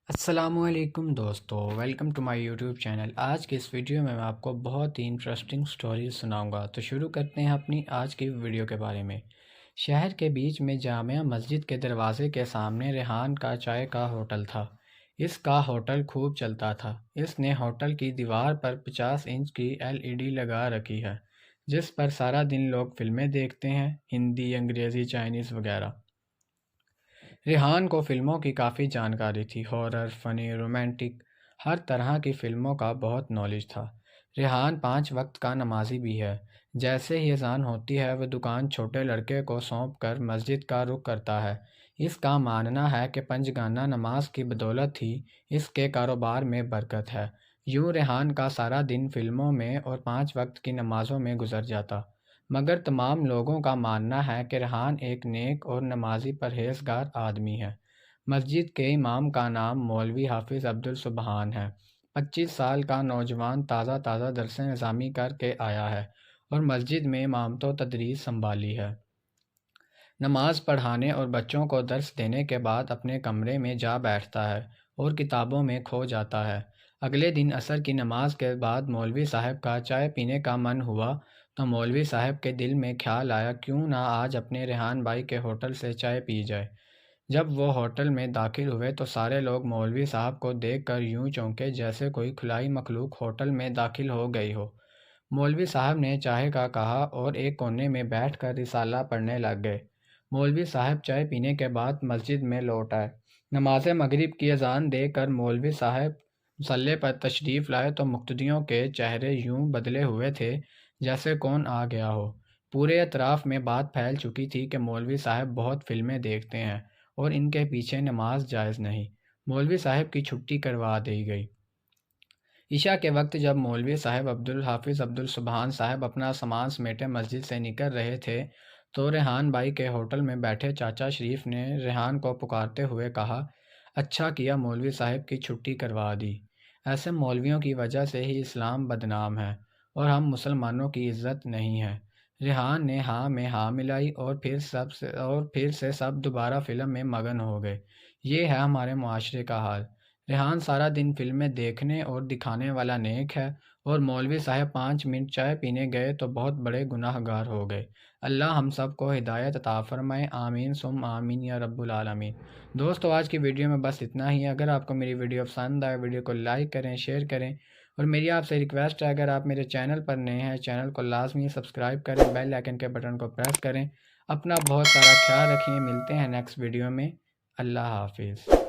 السلام علیکم دوستو، welcome to my YouTube channel. آج کی اس ویڈیو میں آپ کو بہت ہی انٹرسٹنگ سٹوریز سناؤں گا۔ تو شروع کرتے ہیں اپنی آج کی ویڈیو کے بارے میں۔ شہر کے بیچ میں جامع مسجد کے دروازے کے سامنے ریحان کا چائے کا ہوٹل تھا۔ اس کا ہوٹل خوب چلتا تھا۔ اس نے ہوٹل کی دیوار پر 50 انچ کی LED لگا رکھی ہے، جس پر سارا دن لوگ فلمیں دیکھتے ہیں، ہندی، انگریزی، چائنیز وغیرہ۔ ریحان کو فلموں کی کافی جانکاری تھی، ہارر، فنی، رومانٹک، ہر طرح کی فلموں کا بہت نالج تھا۔ ریحان 5 وقت کا نمازی بھی ہے۔ جیسے ہی اذان ہوتی ہے وہ دکان چھوٹے لڑکے کو سونپ کر مسجد کا رخ کرتا ہے۔ اس کا ماننا ہے کہ 5 گانا نماز کی بدولت ہی اس کے کاروبار میں برکت ہے۔ یوں ریحان کا سارا دن فلموں میں اور 5 وقت کی نمازوں میں گزر جاتا، مگر تمام لوگوں کا ماننا ہے کہ ریحان ایک نیک اور نمازی پرہیزگار آدمی ہے۔ مسجد کے امام کا نام مولوی حافظ عبدالسبحان ہے۔ 25 سال کا نوجوان تازہ درس نظامی کر کے آیا ہے اور مسجد میں امامت و تدریس سنبھالی ہے۔ نماز پڑھانے اور بچوں کو درس دینے کے بعد اپنے کمرے میں جا بیٹھتا ہے اور کتابوں میں کھو جاتا ہے۔ اگلے دن عصر کی نماز کے بعد مولوی صاحب کا چائے پینے کا من ہوا تو مولوی صاحب کے دل میں خیال آیا کیوں نہ آج اپنے ریحان بھائی کے ہوٹل سے چائے پی جائے۔ جب وہ ہوٹل میں داخل ہوئے تو سارے لوگ مولوی صاحب کو دیکھ کر یوں چونکے جیسے کوئی کھلائی مخلوق ہوٹل میں داخل ہو گئی ہو۔ مولوی صاحب نے چائے کا کہا اور ایک کونے میں بیٹھ کر رسالہ پڑھنے لگ گئے۔ مولوی صاحب چائے پینے کے بعد مسجد میں لوٹ آئے۔ نماز مغرب کی اذان دے کر مولوی صاحب مصلی پر تشریف لائے تو مقتدیوں کے چہرے یوں بدلے ہوئے تھے جیسے کون آ گیا ہو۔ پورے اطراف میں بات پھیل چکی تھی کہ مولوی صاحب بہت فلمیں دیکھتے ہیں اور ان کے پیچھے نماز جائز نہیں۔ مولوی صاحب کی چھٹی کروا دی گئی۔ عشاء کے وقت جب مولوی صاحب عبدالحافظ عبدالسبحان صاحب اپنا سامان سمیٹے مسجد سے نکل رہے تھے تو ریحان بھائی کے ہوٹل میں بیٹھے چاچا شریف نے ریحان کو پکارتے ہوئے کہا، اچھا کیا مولوی صاحب کی چھٹی کروا دی۔ ایسے مولویوں کی وجہ سے ہی اسلام بدنام ہے اور ہم مسلمانوں کی عزت نہیں ہے۔ ریحان نے ہاں میں ہاں ملائی اور پھر سے سب دوبارہ فلم میں مگن ہو گئے۔ یہ ہے ہمارے معاشرے کا حال۔ ریحان سارا دن فلمیں دیکھنے اور دکھانے والا نیک ہے اور مولوی صاحب 5 منٹ چائے پینے گئے تو بہت بڑے گناہ گار ہو گئے۔ اللہ ہم سب کو ہدایت عطا فرمائے، آمین ثم آمین یا رب العالمین۔ دوستو آج کی ویڈیو میں بس اتنا ہی۔ اگر آپ کو میری ویڈیو پسند آئے ویڈیو کو لائک کریں، شیئر کریں اور میری آپ سے ریکویسٹ ہے اگر آپ میرے چینل پر نئے ہیں چینل کو لازمی سبسکرائب کریں، بیل آئیکن کے بٹن کو پریس کریں۔ اپنا بہت سارا خیال رکھیں، ملتے ہیں نیکسٹ ویڈیو میں۔ اللہ حافظ۔